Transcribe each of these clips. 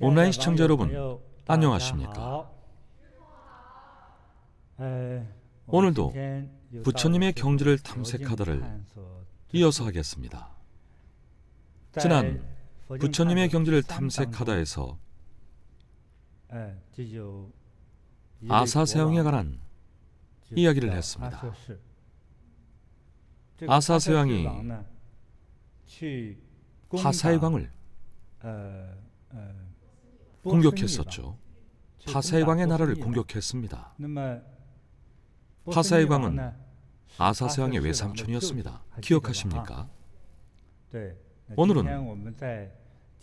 온라인 시청자 여러분, 안녕하십니까? 오늘도 부처님의 경지를 탐색하다를 이어서 하겠습니다. 지난 부처님의 경지를 탐색하다에서 아사세왕에 관한 이야기를 했습니다. 아사세왕이 파사의 광을 공격했었죠. 파사의 광의 나라를 공격했습니다. 파사의 광은 아사세왕의 외삼촌이었습니다. 기억하십니까? 오늘은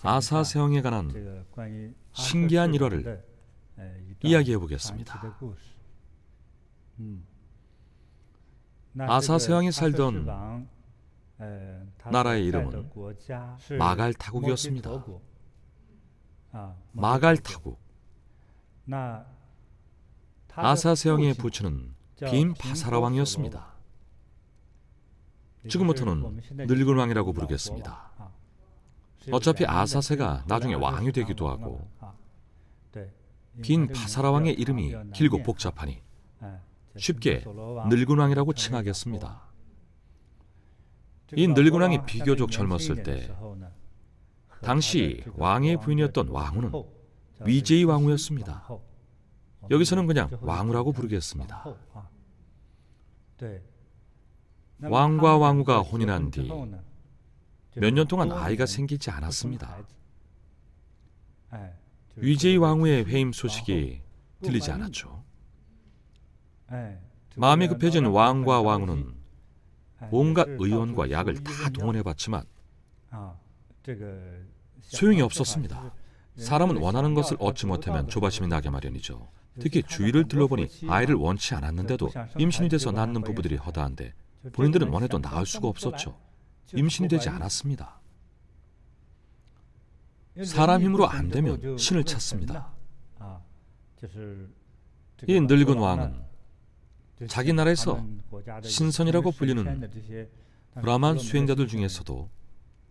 아사세왕에 관한 신기한 일화를 이야기해 보겠습니다. 아사세왕이 살던 나라의 이름은 마갈타국이었습니다. 마갈타국. 아사세왕의 부처는 빈파사라왕이었습니다. 지금부터는 늙은 왕이라고 부르겠습니다. 어차피 아사세가 나중에 왕이 되기도 하고 빈파사라왕의 이름이 길고 복잡하니 쉽게 늙은 왕이라고 칭하겠습니다. 이 늙은 왕이 비교적 젊었을 때 당시 왕의 부인이었던 왕후는 위제이 왕후였습니다. 여기서는 그냥 왕후라고 부르겠습니다. 왕과 왕후가 혼인한 뒤 몇 년 동안 아이가 생기지 않았습니다. 위제이 왕후의 회임 소식이 들리지 않았죠. 마음이 급해진 왕과 왕후는 온갖 의원과 약을 다 동원해봤지만 소용이 없었습니다. 사람은 원하는 것을 얻지 못하면 조바심이 나게 마련이죠. 특히 주위를 둘러보니 아이를 원치 않았는데도 임신이 돼서 낳는 부부들이 허다한데 본인들은 원해도 낳을 수가 없었죠. 임신이 되지 않았습니다. 사람 힘으로 안 되면 신을 찾습니다. 이 늙은 왕은 자기 나라에서 신선이라고 불리는 브라만 수행자들 중에서도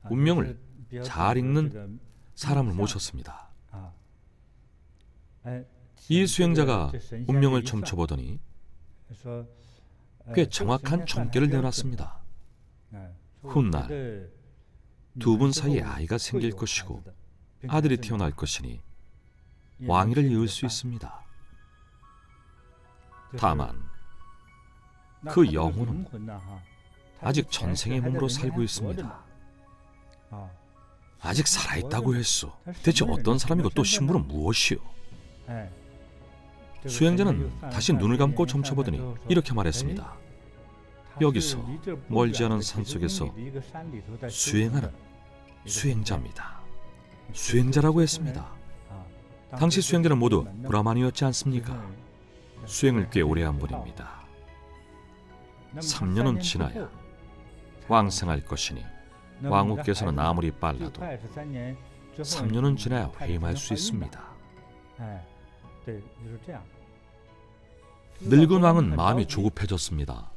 운명을 잘 읽는 사람을 모셨습니다. 이 수행자가 운명을 점쳐보더니 꽤 정확한 점괘를 내놨습니다. 훗날 두 분 사이에 아이가 생길 것이고 아들이 태어날 것이니 왕위를 이을 수 있습니다. 다만 그 영혼은 아직 전생의 몸으로 살고 있습니다. 아직 살아있다고 했소. 대체 어떤 사람이고 또 신분은 무엇이요? 수행자는 다시 눈을 감고 점쳐보더니 이렇게 말했습니다. 여기서 멀지 않은 산속에서 수행하는 수행자입니다. 수행자라고 했습니다. 당시 수행자는 모두 브라만이었지 않습니까? 수행을 꽤 오래 한 분입니다. 3년은 지나야 왕생할 것이니 왕후께서는 아무리 빨라도 3년은 지나야 회임할 수 있습니다. 늙은 왕은 마음이 조급해졌습니다.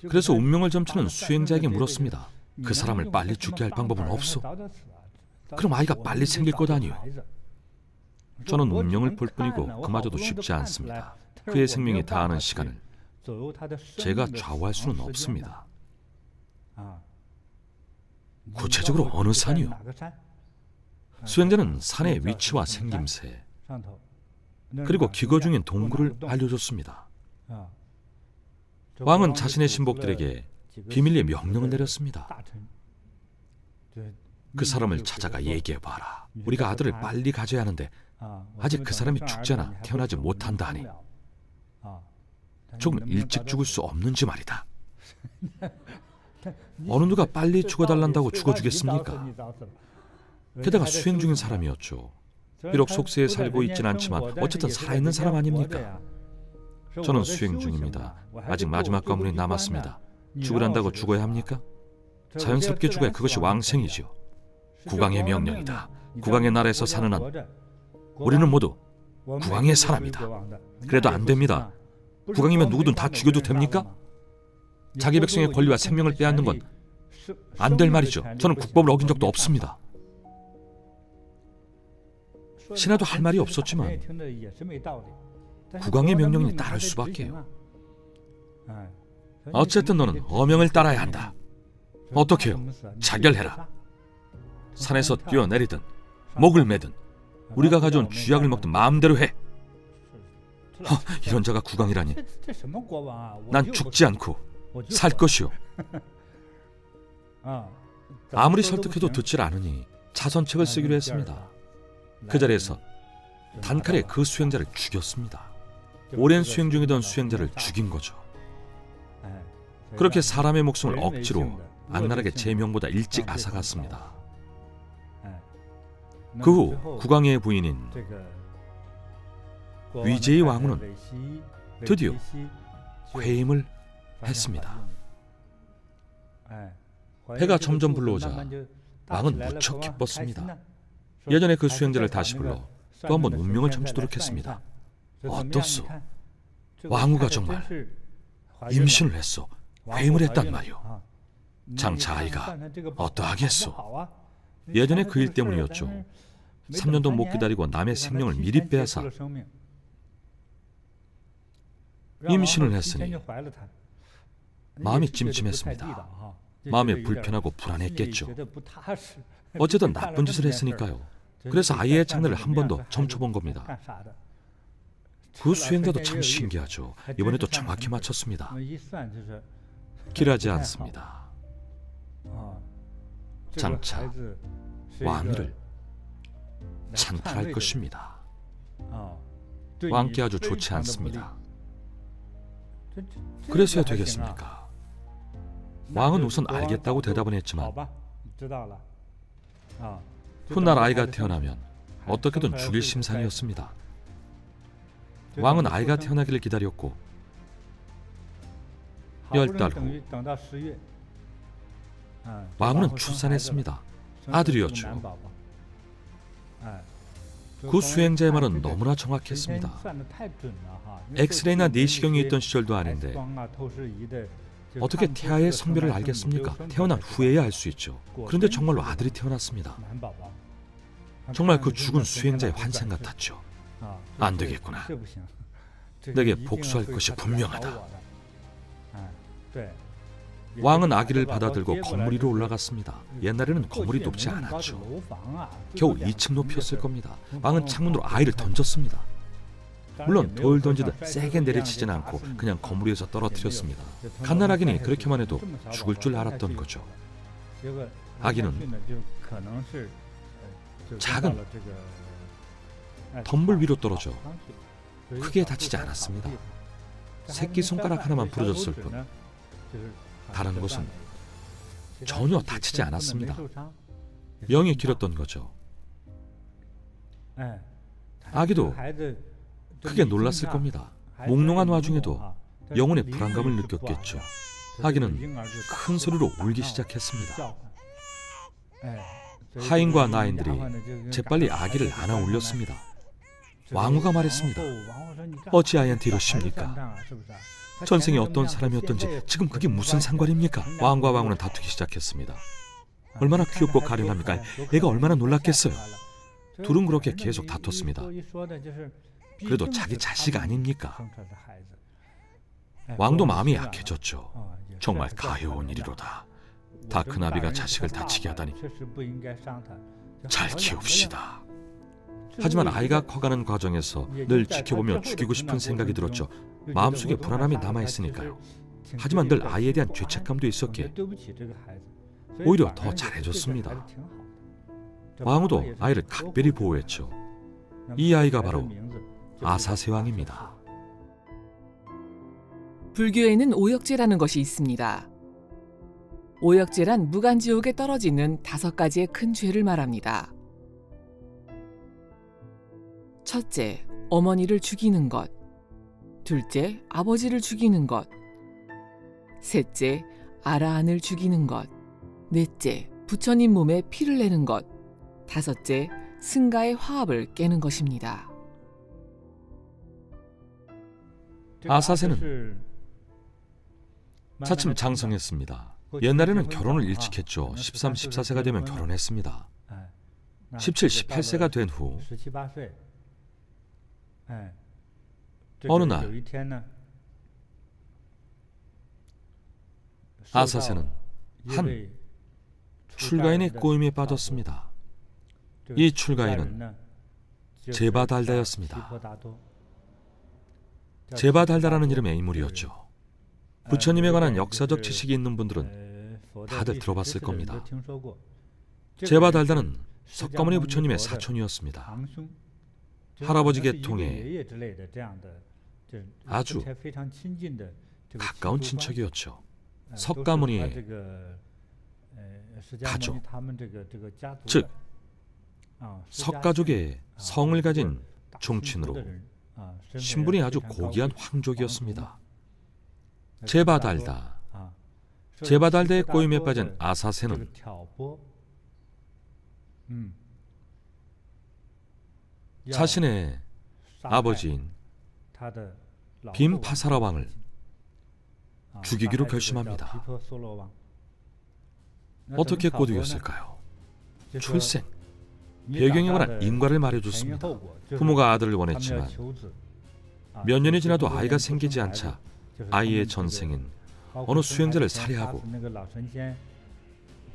그래서 운명을 점치는 수행자에게 물었습니다. 그 사람을 빨리 죽게 할 방법은 없소? 그럼 아이가 빨리 생길 것 아니요? 저는 운명을 볼 뿐이고 그마저도 쉽지 않습니다. 그의 생명이 다하는 시간을 제가 좌우할 수는 없습니다. 구체적으로 어느 산이요? 수행자는 산의 위치와 생김새 그리고 기거 중인 동굴을 알려줬습니다. 왕은 자신의 신복들에게 비밀리에 명령을 내렸습니다. 그 사람을 찾아가 얘기해봐라. 우리가 아들을 빨리 가져야 하는데 아직 그 사람이 죽잖아 태어나지 못한다 하니 조금 일찍 죽을 수 없는지 말이다. 어느 누가 빨리 죽어달란다고 죽어주겠습니까? 게다가 수행 중인 사람이었죠. 비록 속세에 살고 있진 않지만 어쨌든 살아있는 사람 아닙니까? 저는 수행 중입니다. 아직 마지막 관문이 남았습니다. 죽으란다고 죽어야 합니까? 자연스럽게 죽어야 그것이 왕생이지요. 국왕의 명령이다. 국왕의 나라에서 사는 한 우리는 모두 국왕의 사람이다. 그래도 안 됩니다. 국왕이면 누구든 다 죽여도 됩니까? 자기 백성의 권리와 생명을 빼앗는 건 안 될 말이죠. 저는 국법을 어긴 적도 없습니다. 신하도 할 말이 없었지만 국왕의 명령に따를 수밖에요. 어쨌든 너는 어명을 따라야 한다. 어떻게 해요? 자결해라. 산에서 뛰어내리든 목을 매든 우리가 가져온 쥐약을 먹든 마음대로 해. 이런 자가 국왕이라니. 난 죽지 않고 살 것이오. 아무리 설득해도 듣질 않으니 자선책을 쓰기로 했습니다. 그 자리에서 단칼에 그 수행자를 죽였습니다. 오랜 수행 중이던 수행자를 죽인 거죠. 그렇게 사람의 목숨을 억지로 악랄하게 제명보다 일찍 앗아갔습니다. 그 후 국왕의 부인인 위제이 왕후는 드디어 회임을 했습니다. 해가 점점 불러오자 왕은 무척 기뻤습니다. 예전에 그 수행자를 다시 불러 또 한 번 운명을 점치도록 했습니다. 어떻소? 왕후가 정말 임신을 했소. 회임을 했단 말이오. 장차 아이가 어떠하겠소? 예전에 그 일 때문이었죠. 3년도 못 기다리고 남의 생명을 미리 빼앗아 임신을 했으니 마음이 찜찜했습니다. 마음이 불편하고 불안했겠죠. 어쨌든 나쁜 짓을 했으니까요. 그래서 아이의 장래를 한 번 더 점쳐본 겁니다. 그 수행자도 참 신기하죠. 이번에도 정확히 맞췄습니다. 길하지 않습니다. 장차 왕위를 찬탈할 것입니다. 왕께 아주 좋지 않습니다. 그래서야 되겠습니까? 왕은 우선 알겠다고 대답은 했지만 훗날 아이가 태어나면 어떻게든 죽일 심산이었습니다. 왕은 아이가 태어나기를 기다렸고 10달 후 왕후는 출산했습니다. 아들이었죠. 그 수행자의 말은 너무나 정확했습니다. 엑스레이나 내시경이 있던 시절도 아닌데 어떻게 태아의 성별을 알겠습니까? 태어난 후에야 알 수 있죠. 그런데 정말로 아들이 태어났습니다. 정말 그 죽은 수행자의 환생 같았죠. 안 되겠구나. 내게 복수할 것이 분명하다. 왕은 아기를 받아들고 건물 위로 올라갔습니다. 옛날에는 건물이 높지 않았죠. 겨우 2층 높이였을 겁니다. 왕은 창문으로 아이를 던졌습니다. 물론 돌 던지듯 세게 내리치진 않고 그냥 건물 위에서 떨어뜨렸습니다. 갓난아기니 그렇게만 해도 죽을 줄 알았던 거죠. 아기는 작은 덤불 위로 떨어져 크게 다치지 않았습니다. 새끼손가락 하나만 부러졌을 뿐 다른 곳은 전혀 다치지 않았습니다. 명이 길었던 거죠. 아기도 크게 놀랐을 겁니다. 몽롱한 와중에도 영혼의 불안감을 느꼈겠죠. 아기는 큰 소리로 울기 시작했습니다. 하인과 나인들이 재빨리 아기를 안아 올렸습니다. 왕후가 말했습니다. 어찌 아이한테 이러십니까? 전생에 어떤 사람이었던지 지금 그게 무슨 상관입니까? 왕과 왕후는 다투기 시작했습니다. 얼마나 귀엽고 가련합니까? 애가 얼마나 놀랐겠어요. 둘은 그렇게 계속 다퉜습니다. 그래도 자기 자식 아닙니까? 왕도 마음이 약해졌죠. 정말 가여운 일이로다. 다 큰아비가 자식을 다치게 하다니. 잘 키웁시다. 하지만 아이가 커가는 과정에서 늘 지켜보며 죽이고 싶은 생각이 들었죠. 마음속에 불안함이 남아있으니까요. 하지만 늘 아이에 대한 죄책감도 있었기에 오히려 더 잘해줬습니다. 왕후도 아이를 각별히 보호했죠. 이 아이가 바로 아사세왕입니다. 불교에는 오역제라는 것이 있습니다. 오역제란 무간지옥에 떨어지는 5가지의 큰 죄를 말합니다. 첫째, 어머니를 죽이는 것. 둘째, 아버지를 죽이는 것. 셋째, 아라한을 죽이는 것. 넷째, 부처님 몸에 피를 내는 것. 다섯째, 승가의 화합을 깨는 것입니다. 아사세는 차츰 장성했습니다. 옛날에는 결혼을 일찍 했죠. 13, 14세가 되면 결혼했습니다. 17, 18세가 된 후 17, 18세. 어느 날 아사세는 한 출가인의 꼬임에 빠졌습니다. 이 출가인은 제바달다였습니다. 제바달다라는 이름의 인물이었죠. 부처님에 관한 역사적 지식이 있는 분들은 다들 들어봤을 겁니다. 제바달다는 석가모니 부처님의 사촌이었습니다. 할아버지 계통의 아주 가까운 친척이었죠. 석가모니의 가족, 즉 석가족의 성을 가진 종친으로 신분이 아주 고귀한 황족이었습니다. 제바달다의 꼬임에 빠진 아사세는 자신의 아버지인 빔파사라 왕을 죽이기로 결심합니다. 어떻게 꼬드겼을까요? 출생, 배경에 관한 인과를 말해줬습니다. 부모가 아들을 원했지만 몇 년이 지나도 아이가 생기지 않자 아이의 전생인 어느 수행자를 살해하고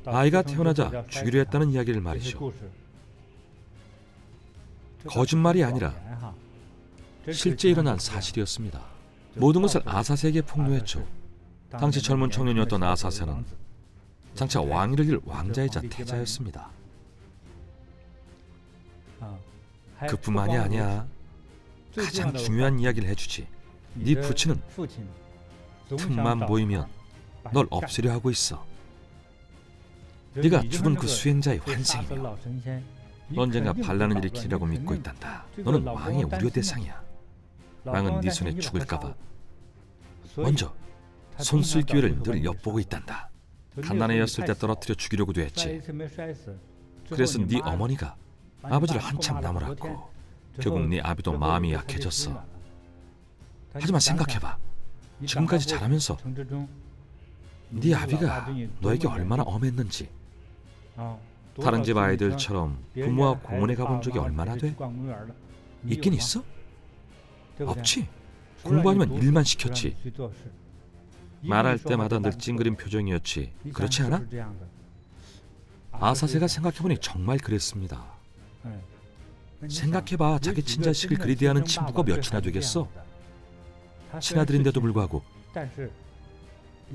아이가 태어나자 죽이려 했다는 이야기를 말이죠. 거짓말이 아니라 실제 일어난 사실이었습니다. 모든 것을 아사세에게 폭로했죠. 당시 젊은 청년이었던 아사세는 장차 왕위를 이을 왕자이자 태자였습니다. 그뿐만이 아니야. 가장 중요한 이야기를 해주지. 네 부친은 틈만 보이면 널 없애려 하고 있어. 네가 죽은 그 수행자의 환생이며 언젠가 반란을 일으키리라고 믿고 있단다. 너는 왕의 우려 대상이야. 왕은 네 손에 죽을까봐 먼저 손 쓸 기회를 늘 엿보고 있단다. 갓난아이였을 때 떨어뜨려 죽이려고도 했지. 그래서 네 어머니가 아버지를 한참 나무랐고 결국 네 아비도 마음이 약해졌어. 하지만 생각해봐. 지금까지 자라면서 네 아비가 너에게 얼마나 엄했는지. 다른 집 아이들처럼 부모와 공원에 가본 적이 얼마나 돼? 있긴 있어? 없지. 공부 아니면 일만 시켰지. 말할 때마다 늘 찡그린 표정이었지. 그렇지 않아? 아사세가 생각해보니 정말 그랬습니다. 생각해봐. 자기 친자식을 그리 대하는 친부가 몇이나 되겠어? 친아들인데도 불구하고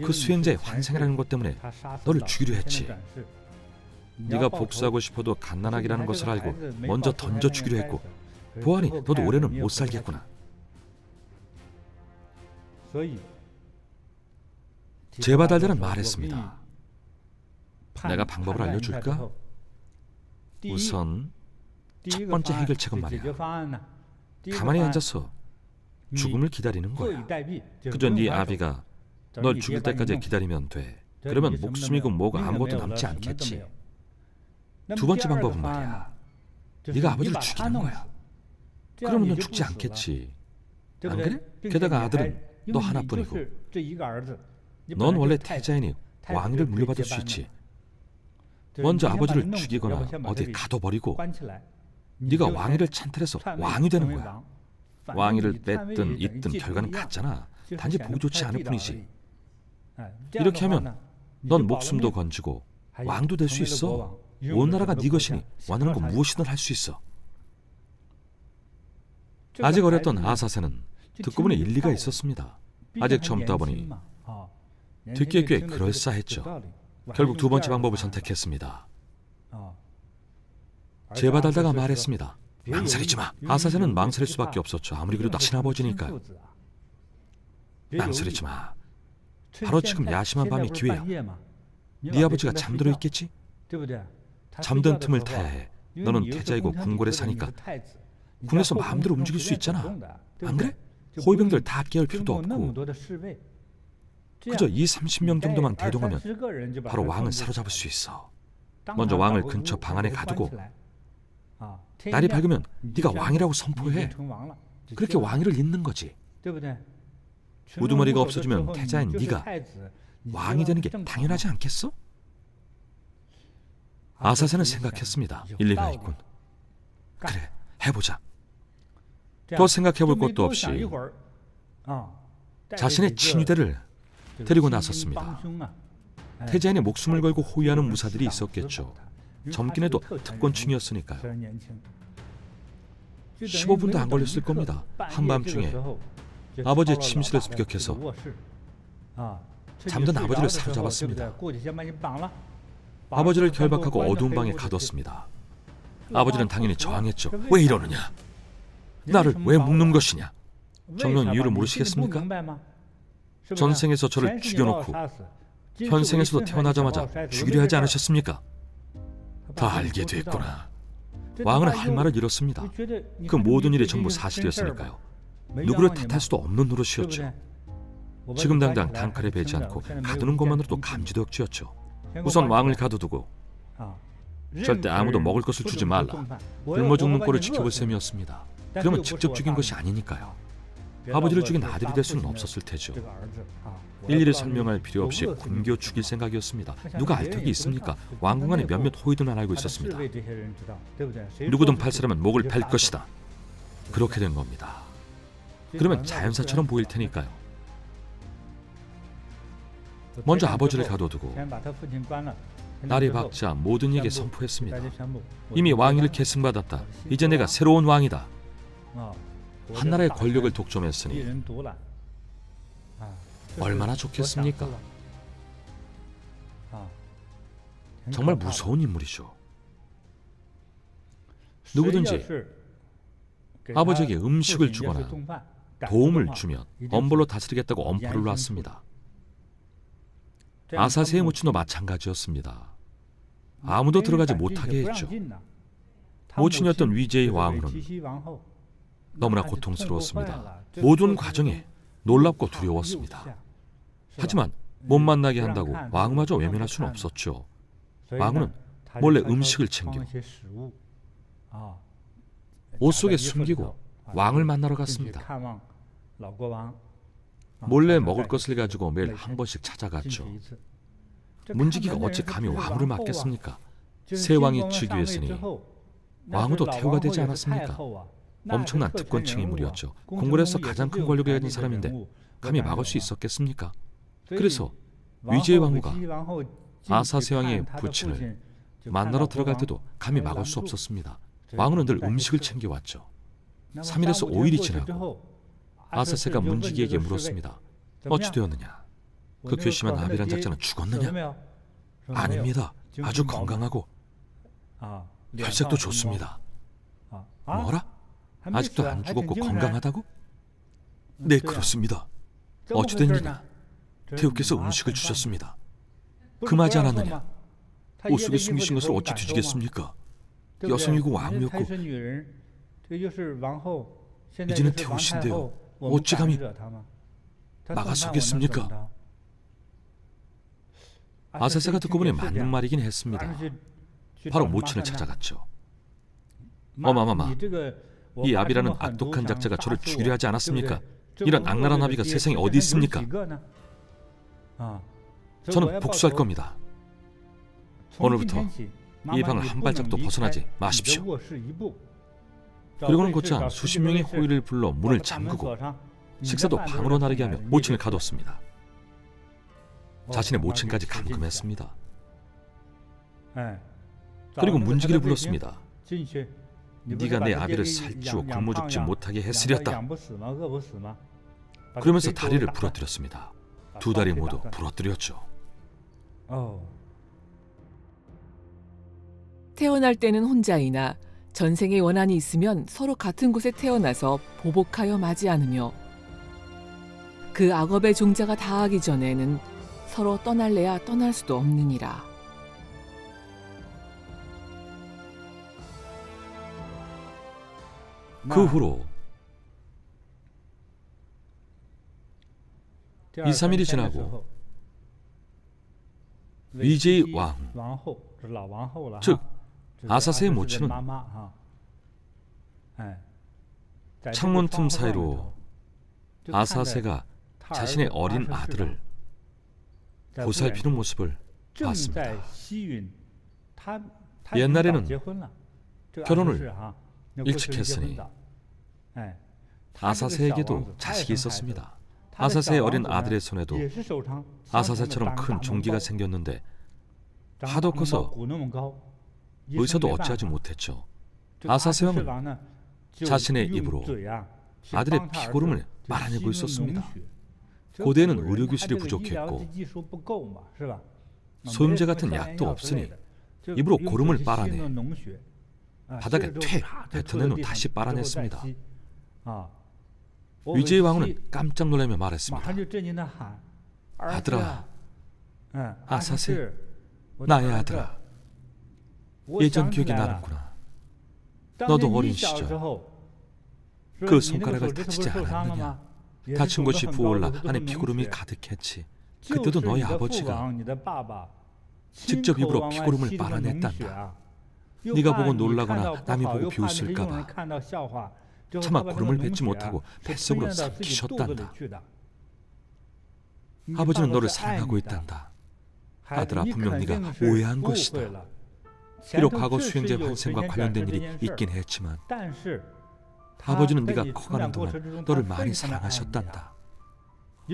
그 수행자의 환생이라는 것 때문에 너를 죽이려 했지. 네가 복수하고 싶어도 갓난아기라는 것을 알고 먼저 던져 죽이려 했고 보아하니 너도 오래는 못 살겠구나. 제바달다는 말했습니다. 내가 방법을 알려줄까? 우선 첫 번째 해결책은 말이야. 가만히 앉아서 죽음을 기다리는 거야. 그저 네 아비가 널 죽일 때까지 기다리면 돼. 그러면 목숨이고 뭐가 아무것도 남지 않겠지. 두 번째 방법은 말이야. 네가 아버지를 죽이는 거야. 그러면 넌 죽지 않겠지. 안 그래? 게다가 아들은 너 하나뿐이고 넌 원래 태자이니 왕위를 물려받을 수 있지. 먼저 아버지를 죽이거나 어디 가둬버리고 네가 왕위를 찬탈해서 왕이 되는 거야. 왕위를 뺐든 잇든 결과는 같잖아. 단지 보기 좋지 않을 뿐이지. 이렇게 하면 넌 목숨도 건지고 왕도 될 수 있어. 온 나라가 네 것이니 원하는 거 무엇이든 할 수 있어. 아직 어렸던 아사세는 듣고 보니 일리가 있었습니다. 아직 젊다 보니 듣기에 꽤 그럴싸했죠. 결국 두 번째 방법을 선택했습니다. 제바달다가 말했습니다. 망설이지 마. 아사세는 망설일 수밖에 없었죠. 아무리 그래도 친아버지니까. 망설이지 마. 바로 지금 야심한 밤이 기회야. 네 아버지가 잠들어 있겠지? 잠든 틈을 타야 해. 너는 태자이고 궁궐에 사니까 궁에서 마음대로 움직일 수 있잖아. 안 그래? 호위병들 다 깨울 필요도 없고 그저 20-30명 정도만 대동하면 바로 왕을 사로잡을 수 있어. 먼저 왕을 근처 방 안에 가두고 날이 밝으면 네가 왕이라고 선포해. 그렇게 왕위를 잇는 거지. 우두머리가 없어지면 태자인 네가 왕이 되는 게 당연하지 않겠어? 아사세는 생각했습니다. 일리가 있군. 그래, 해보자. 더 생각해볼 것도 없이 자신의 친위대를 데리고 나섰습니다. 태자인의 목숨을 걸고 호위하는 무사들이 있었겠죠. 젊긴 해도 특권층이었으니까요. 15분도 안 걸렸을 겁니다. 한밤중에 아버지의 침실을 습격해서 잠든 아버지를 사로잡았습니다. 아버지를 결박하고 어두운 방에 가뒀습니다. 아버지는 당연히 저항했죠. 왜 이러느냐? 나를 왜 묶는 것이냐? 정녕 이유를 모르시겠습니까? 전생에서 저를 죽여놓고 현생에서도 태어나자마자 죽이려 하지 않으셨습니까? 다 알게 됐구나. 왕은 할 말을 잃었습니다. 그 모든 일이 전부 사실이었으니까요. 누구를 탓할 수도 없는 노릇이었죠. 지금 당장 단칼에 베지 않고 가두는 것만으로도 감지덕지였죠. 우선 왕을 가둬두고 절대 아무도 먹을 것을 주지 말라. 굶어 죽는 꼴을 지켜볼 셈이었습니다. 그러면 직접 죽인 것이 아니니까요. 아버지를 죽인 아들이 될 수는 없었을 테죠. 일일이 설명할 필요 없이 굶겨 죽일 생각이었습니다. 누가 알 턱이 있습니까? 왕궁 안에 몇몇 호위들만 알고 있었습니다. 누구든 팔 사람은 목을 팰 것이다. 그렇게 된 겁니다. 그러면 자연사처럼 보일 테니까요. 먼저 아버지를 가둬두고 날이 밝자 모든 이에게 선포했습니다. 이미 왕위를 계승받았다. 이제 내가 새로운 왕이다. 한나라의 권력을 독점했으니 얼마나 좋겠습니까? 정말 무서운 인물이죠. 누구든지 아버지에게 음식을 주거나 도움을 주면 엄벌로 다스리겠다고 엄포를 놨습니다. 아사세의 모친도 마찬가지였습니다. 아무도 들어가지 못하게 했죠. 모친이었던 위제의 왕후는 너무나 고통스러웠습니다. 모든 과정에 놀랍고 두려웠습니다. 하지만 못 만나게 한다고 왕후마저 외면할 수는 없었죠. 왕후는 몰래 음식을 챙겨 옷 속에 숨기고 왕을 만나러 갔습니다. 몰래 먹을 것을 가지고 매일 한 번씩 찾아갔죠. 문지기가 어찌 감히 왕후를 맡겠습니까? 새 왕이 즉위했으니 왕후도 태후가 되지 않았습니까? 엄청난 특권층 인물이었죠. 궁궐에서 가장 큰 권력을 가진 사람인데 감히 막을 수 있었겠습니까? 그래서 위제의 왕후가 아사세 왕의 부친을 만나러 들어갈 때도 감히 막을 수 없었습니다. 왕후는 늘 음식을 챙겨왔죠. 3일에서 5일이 지나고 아사세가 문지기에게 물었습니다. 어찌 되었느냐? 그 괘씸한 아비란 작자는 죽었느냐? 아닙니다. 아주 건강하고 혈색도 좋습니다. 뭐라? 아직도 안 죽었고 건강하다고? 네, 그렇습니다. 어찌 된 일이냐? 태후께서 음식을 주셨습니다. 금하지 않았느냐? 옷 속에 숨기신 것을 어찌 뒤지겠습니까? 여성이고 왕후였고 이제는 태후신데요. 어찌 감히 막아서겠습니까? 아사세가 듣고 보니 맞는 말이긴 했습니다. 바로 모친을 찾아갔죠. 어마마마, 이 아비라는 악독한 작자가 저를 죽이려 하지 않았습니까? 이런 악랄한 아비가 세상에 어디 있습니까? 저는 복수할 겁니다. 오늘부터 이 방을 한 발짝도 벗어나지 마십시오. 그리고는 곧장 수십 명의 호위를 불러 문을 잠그고 식사도 방으로 나르게 하며 모친을 가뒀습니다. 자신의 모친까지 감금했습니다. 그리고 문지기를 불렀습니다. 네가 내 아비를 살찌워 굶어 죽지 못하게 했으렸다. 그러면서 다리를 부러뜨렸습니다. 두 다리 모두 부러뜨렸죠. 태어날 때는 혼자이나 전생의 원한이 있으면 서로 같은 곳에 태어나서 보복하여 마지 않으며 그 악업의 종자가 다하기 전에는 서로 떠날래야 떠날 수도 없느니라. 그 후로 2, 3일이 지나고 위제의 왕후, 즉 아사세의 모친은 창문 틈 사이로 아사세가 자신의 어린 아들을 보살피는 모습을 봤습니다. 옛날에는 결혼을 일찍 했으니 아사세에게도 자식이 있었습니다. 아사세의 어린 아들의 손에도 아사세처럼 큰 종기가 생겼는데 하도 커서 의사도 어찌하지 못했죠. 아사세 왕은 자신의 입으로 아들의 피고름을 빨아내고 있었습니다. 고대에는 의료기술이 부족했고 소염제 같은 약도 없으니 입으로 고름을 빨아내 바닥에 퇴 뱉어낸 후 다시 빨아냈습니다. 위제의 왕후는 깜짝 놀라며 말했습니다. 아들아, 아사세, 나의 아들아, 예전 기억이 나는구나. 너도 어린 시절 그 손가락을 다치지 않았느냐? 다친 곳이 부어올라 안에 피고름이 가득했지. 그때도 너희 아버지가 직접 입으로 피고름을 빨아냈단다. 네가 보고 놀라거나 남이 보고 비웃을까 봐 차마 고름을 뱉지 못하고 뱃속으로 삼키셨단다. 아버지는 너를 사랑하고 있단다. 아들아, 분명 네가 오해한 것이다. 비록 과거 수행제 환생과 관련된 일이 있긴 했지만 아버지는 네가 커가는 동안 너를 많이 사랑하셨단다.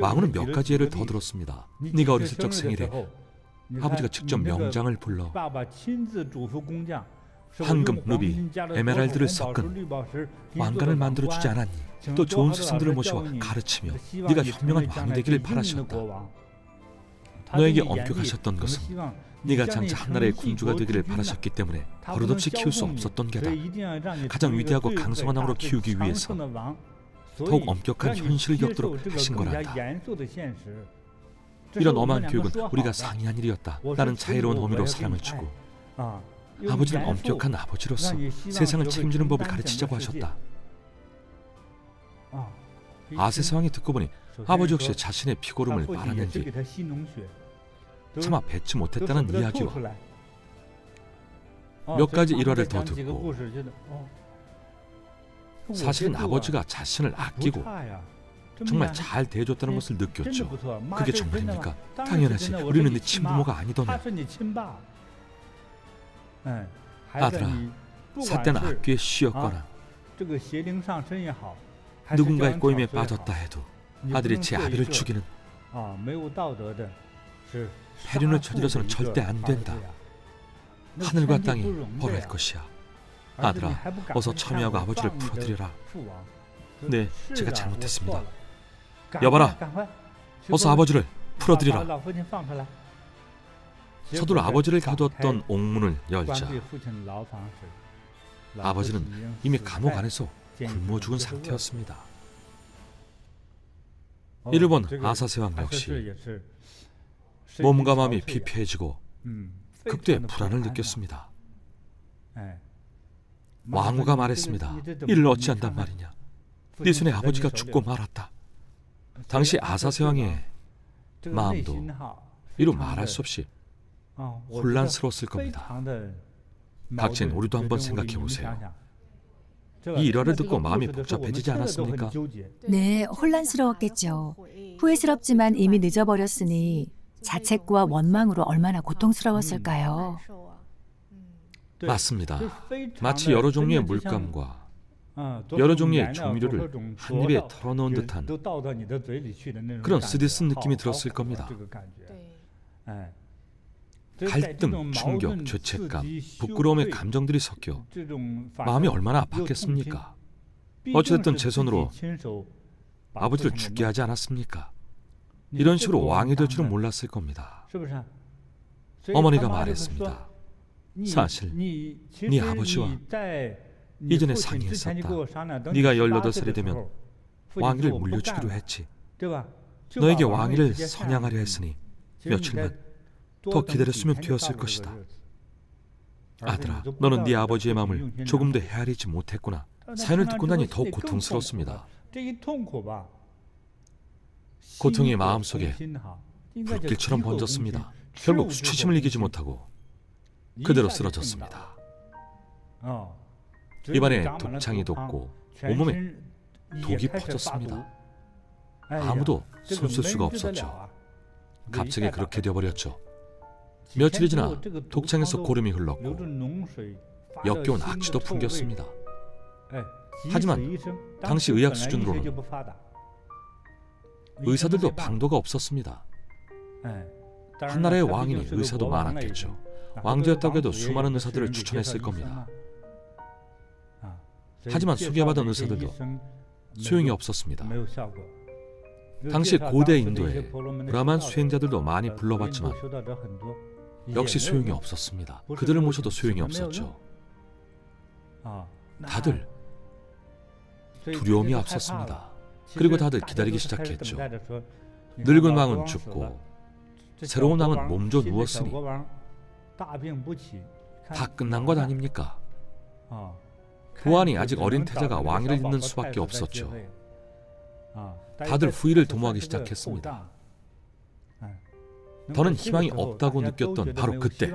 왕후는 몇 가지 예를 더 들었습니다. 네가 어렸을 적 생일에 아버지가 직접 명장을 불러 황금, 루비, 에메랄드를 섞은 왕관을 만들어주지 않았니? 또 좋은 스승들을 모셔 가르치며 네가 현명한 왕이 되기를 바라셨다. 너에게 엄격하셨던 것은 네가 장차 한나라의 공주가 되기를 바라셨기 때문에 버릇없이 키울 수 없었던 게다. 가장 위대하고 강성한 왕으로 키우기 위해서 더욱 엄격한 현실을 겪도록 하신 거란다. 이런 엄한 교육은 우리가 상이한 일이었다. 나는 자애로운 어미로 사랑을 주고 아버지는 엄격한 아버지로서 세상을 책임지는 법을 가르치자고 하셨다. 아세스 왕이 듣고 보니 아버지 역시 자신의 피고름을 빨아낸 뒤 차마 뱉지 못했다는 이야기와 몇 가지 일화를 더 듣고 사실은 아버지가 자신을 아끼고 정말 잘 대해줬다는 것을 느꼈죠. 그게 정말입니까? 당연하지. 우리는 네 친부모가 아니더냐. 아들아, 삿대나 악귀에 씌었거나 누군가의 꼬임에 빠졌다 해도 아들이 제 아비를 죽이는 폐륜을 저질러서는 절대 안 된다. 하늘과 땅이 벌할 것이야. 아들아, 어서 참여하고 아버지를 풀어드려라. 네, 제가 잘못했습니다. 여봐라, 어서 아버지를 풀어드리라. 서둘러 아버지를 가두었던 옥문을 열자 아버지는 이미 감옥 안에서 굶어 죽은 상태였습니다. 이를 본 아사세 왕 역시 몸과 마음이 피폐해지고 극도의 불안을 느꼈습니다. 왕후가 말했습니다. 이를 어찌한단 말이냐. 네 손에 아버지가 죽고 말았다. 당시 아사세 왕의 마음도 이루 말할 수 없이 혼란스러웠을 겁니다. 각진 우리도 한번 생각해 보세요. 이 일화를 듣고 마음이 복잡해지지 않았습니까? 네, 혼란스러웠겠죠. 후회스럽지만 이미 늦어버렸으니 자책과 원망으로 얼마나 고통스러웠을까요? 맞습니다. 마치 여러 종류의 물감과 여러 종류의 조미료를 한 입에 털어넣은 듯한 그런 쓰디쓴 느낌이 들었을 겁니다. 갈등, 충격, 죄책감, 부끄러움의 감정들이 섞여 마음이 얼마나 아팠겠습니까? 어찌됐든 제 손으로 아버지를 죽게 하지 않았습니까? 이런 식으로 왕이 될 줄은 몰랐을 겁니다. 어머니가 말했습니다. 사실 네 아버지와 이전에 상의했었다. 네가 18살이 되면 왕위를 물려주기로 했지. 너에게 왕위를 선양하려 했으니 며칠만 더 기다렸으면 되었을 것이다. 아들아, 너는 네 아버지의 마음을 조금도 헤아리지 못했구나. 사연을 듣고 나니 더욱 고통스럽습니다. 고통이 마음속에 불길처럼 번졌습니다. 결국 수치심을 이기지 못하고 그대로 쓰러졌습니다. 입안에 독창이 돋고 온몸에 독이 퍼졌습니다. 아무도 손쓸 수가 없었죠. 갑자기 그렇게 되어버렸죠. 며칠이 지나 독창에서 고름이 흘렀고 역겨운 악취도 풍겼습니다. 하지만 당시 의학 수준으로는 의사들도 방도가 없었습니다. 한나라의 왕이니 의사도 많았겠죠. 왕조였다고 해도 수많은 의사들을 추천했을 겁니다. 하지만 소개받은 의사들도 소용이 없었습니다. 당시 고대 인도에 브라만 수행자들도 많이 불러봤지만 역시 소용이 없었습니다. 그들을 모셔도 소용이 없었죠. 다들 두려움이 앞섰습니다. 그리고 다들 기다리기 시작했죠. 늙은 왕은 죽고 새로운 왕은 몸져 누웠으니 다 끝난 것 아닙니까? 보아하니 아직 어린 태자가 왕위를 잇는 수밖에 없었죠. 다들 후위를 도모하기 시작했습니다. 더는 희망이 없다고 느꼈던 바로 그때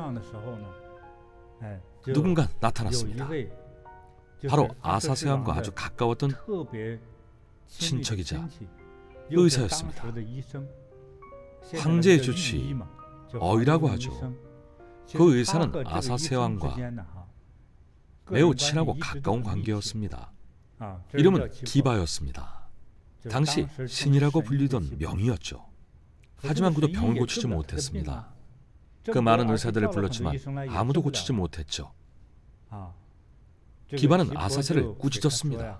누군가 나타났습니다. 바로 아사세왕과 아주 가까웠던 친척이자 의사였습니다. 황제의 주치 어이라고 하죠. 그 의사는 아사세왕과 매우 친하고 가까운 관계였습니다. 이름은 기바였습니다. 당시 신이라고 불리던 명의였죠. 하지만 그도 병을 고치지 못했습니다. 그 많은 의사들을 불렀지만 아무도 고치지 못했죠. 기바는 아사세를 꾸짖었습니다.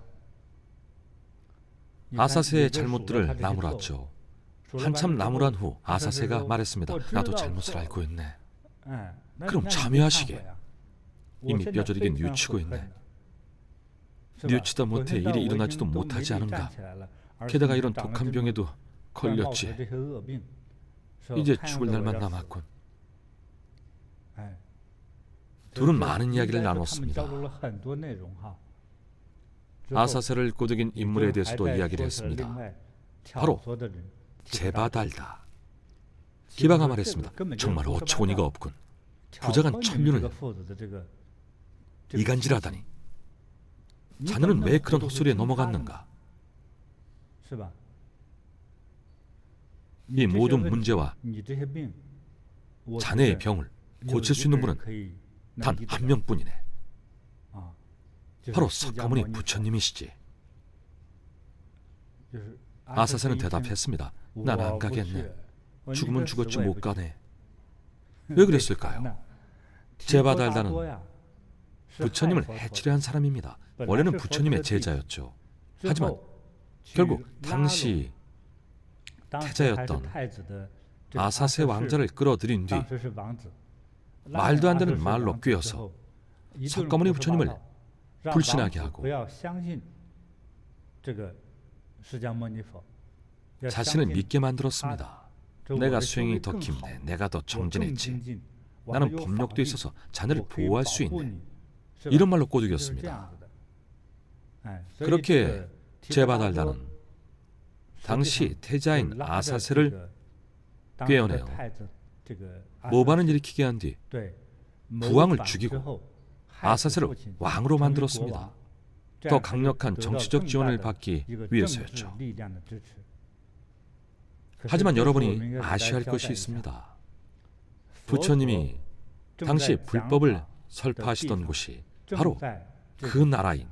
아사세의 잘못들을 나무랐죠. 한참 나무란 후 아사세가 말했습니다. 나도 잘못을 알고 있네. 그럼 참여하시게. 이미 뼈저리게 뉘우치고 있네. 뉘우치다 못해 일이 일어나지도 못하지 않은가. 게다가 이런 독한 병에도 걸렸지. 이제 죽을 날만 남았군. 둘은 많은 이야기를 나눴습니다. 아사세를 꼬드긴 인물에 대해서도 이야기를 했습니다. 바로 제바달다. 기바가 말했습니다. 정말 어처구니가 없군. 부자간 천륜을 이간질하다니. 자네는 왜 그런 헛소리에 넘어갔는가? 이 모든 문제와 자네의 병을 고칠 수 있는 분은 단 한 명뿐이네. 바로 석가모니 부처님이시지. 아사세는 대답했습니다. 난 안 가겠네. 죽으면 죽었지 못 가네. 왜 그랬을까요? 제바달다는 부처님을 해치려 한 사람입니다. 원래는 부처님의 제자였죠. 하지만 결국 당시 태자였던 아사세 왕자를 끌어들인 뒤 말도 안 되는 말로 꿰어서 석가모니 부처님을 불신하게 하고 자신을 믿게 만들었습니다. 내가 수행이 더 깊네. 내가 더 정진했지. 나는 법력도 있어서 자네를 보호할 수 있네. 이런 말로 꼬드겼습니다. 그렇게 제바달다는 당시 태자인 아사세를 꿰어내어 모반을 일으키게 한 뒤 부왕을 죽이고 아사세를 왕으로 만들었습니다. 더 강력한 정치적 지원을 받기 위해서였죠. 하지만 여러분이 아셔야 할 것이 있습니다. 부처님이 당시 불법을 설파하시던 곳이 바로 그 나라인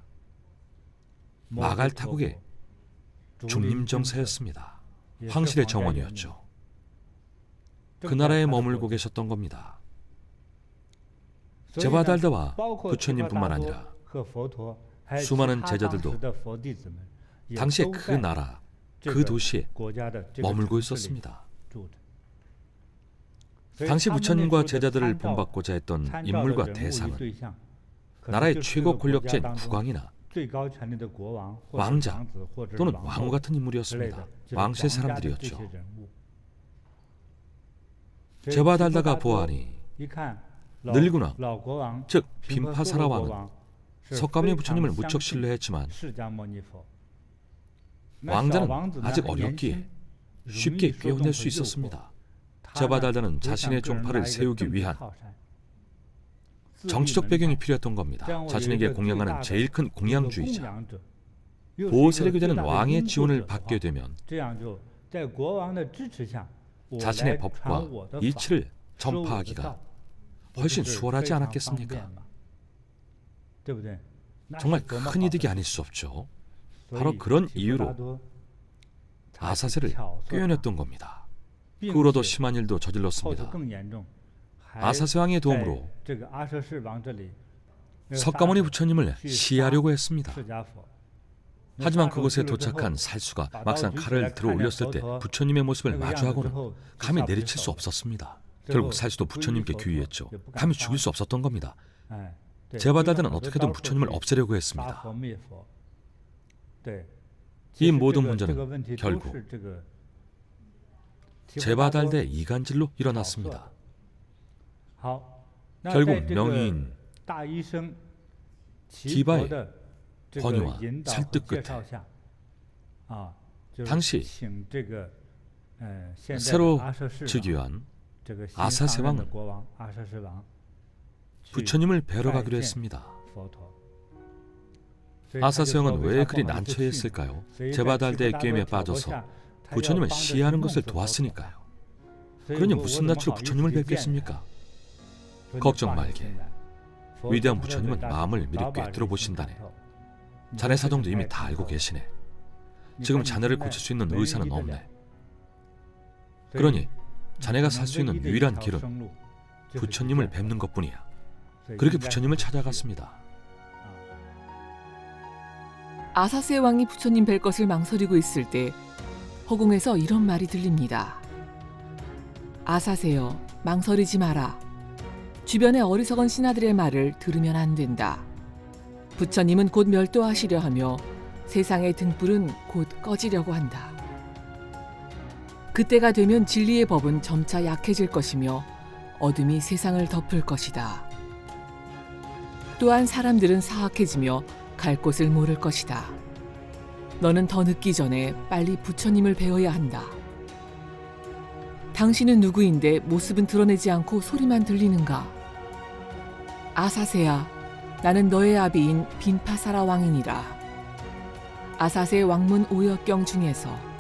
마갈타국의 중림정사였습니다. 황실의 정원이었죠. 그 나라에 머물고 계셨던 겁니다. 제바달다와 부처님뿐만 아니라 수많은 제자들도 당시에 그 나라, 그 도시에 머물고 있었습니다. 당시 부처님과 제자들을 본받고자 했던 인물과 대상은 나라의 최고 권력자인 국왕이나 왕자 또는 왕후 같은 인물이었습니다. 왕실의 사람들이었죠. 제바달다가 보아하니 늙으나 즉 빈파사라 왕은 석가모니 부처님을 무척 신뢰했지만 왕자는 아직 어렸기에 쉽게 꿰어낼 수 있었습니다. 제바달다는 자신의 종파를 세우기 위한 정치적 배경이 필요했던 겁니다. 자신에게 공양하는 제일 큰 공양주의자, 보호 세력이 되는 왕의 지원을 받게 되면 자신의 법과 이치를 전파하기가 훨씬 수월하지 않았겠습니까? 정말 큰 이득이 아닐 수 없죠. 바로 그런 이유로 아사세를 꿰어냈던 겁니다. 그 후로도 심한 일도 저질렀습니다. 아사세 왕의 도움으로 석가모니 부처님을 시해하려고 했습니다. 하지만 그곳에 도착한 살수가 막상 칼을 들어 올렸을 때 부처님의 모습을 마주하고는 감히 내리칠 수 없었습니다. 결국 살수도 부처님께 귀의했죠. 감히 죽일 수 없었던 겁니다. 제바달들은 어떻게든 부처님을 없애려고 했습니다. 이 모든 문제는 결국 제바달대 이간질로 일어났습니다. 결국 명의인 디바의 권유와 설득 끝에 당시 새로 즉위한 아사세 왕은 부처님을 뵈러 가기로 했습니다. 아사세 왕은 왜 그리 난처했을까요? 제바달대의 꾀임에 빠져서 부처님을 시해하는 것을 도왔으니까요. 그러니 무슨 낯으로 부처님을 뵙겠습니까? 걱정 말게. 위대한 부처님은 마음을 미리 꿰뚫어 보신다네. 자네 사정도 이미 다 알고 계시네. 지금 자네를 고칠 수 있는 의사는 없네. 그러니 자네가 살 수 있는 유일한 길은 부처님을 뵙는 것뿐이야. 그렇게 부처님을 찾아갔습니다. 아사세 왕이 부처님 뵐 것을 망설이고 있을 때 허공에서 이런 말이 들립니다. 아사세여, 망설이지 마라. 주변의 어리석은 신하들의 말을 들으면 안 된다. 부처님은 곧 멸도하시려 하며 세상의 등불은 곧 꺼지려고 한다. 그때가 되면 진리의 법은 점차 약해질 것이며 어둠이 세상을 덮을 것이다. 또한 사람들은 사악해지며 갈 곳을 모를 것이다. 너는 더 늦기 전에 빨리 부처님을 배워야 한다. 당신은 누구인데 모습은 드러내지 않고 소리만 들리는가? 아사세야, 나는 너의 아비인 빈파사라 왕이니라. 아사세 왕문 오역경 중에서